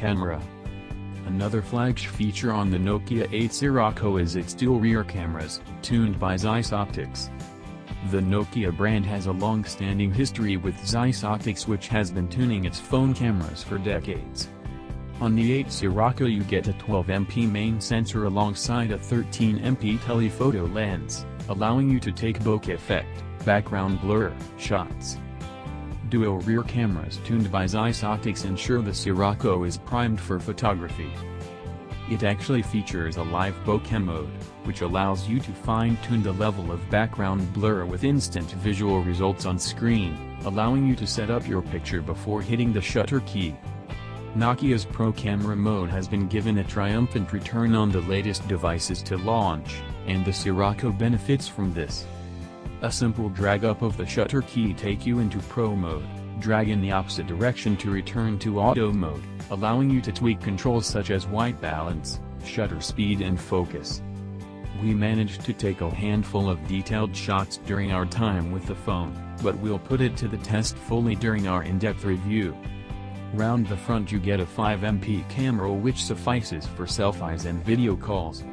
camera. Another flagship feature on the Nokia 8 Sirocco is its dual rear cameras, tuned by Zeiss Optics. The Nokia brand has a long-standing history with Zeiss Optics, which has been tuning its phone cameras for decades. On the 8 Sirocco you get a 12MP main sensor alongside a 13MP telephoto lens, allowing you to take bokeh effect, background blur, shots. Dual rear cameras tuned by Zeiss Optics ensure the Sirocco is primed for photography. It actually features a live bokeh mode, which allows you to fine-tune the level of background blur with instant visual results on screen, allowing you to set up your picture before hitting the shutter key. Nokia's Pro Camera mode has been given a triumphant return on the latest devices to launch, and the Sirocco benefits from this. A simple drag up of the shutter key take you into Pro mode, drag in the opposite direction to return to Auto mode, allowing you to tweak controls such as white balance, shutter speed and focus. We managed to take a handful of detailed shots during our time with the phone, but we'll put it to the test fully during our in-depth review. Round the front you get a 5MP camera which suffices for selfies and video calls.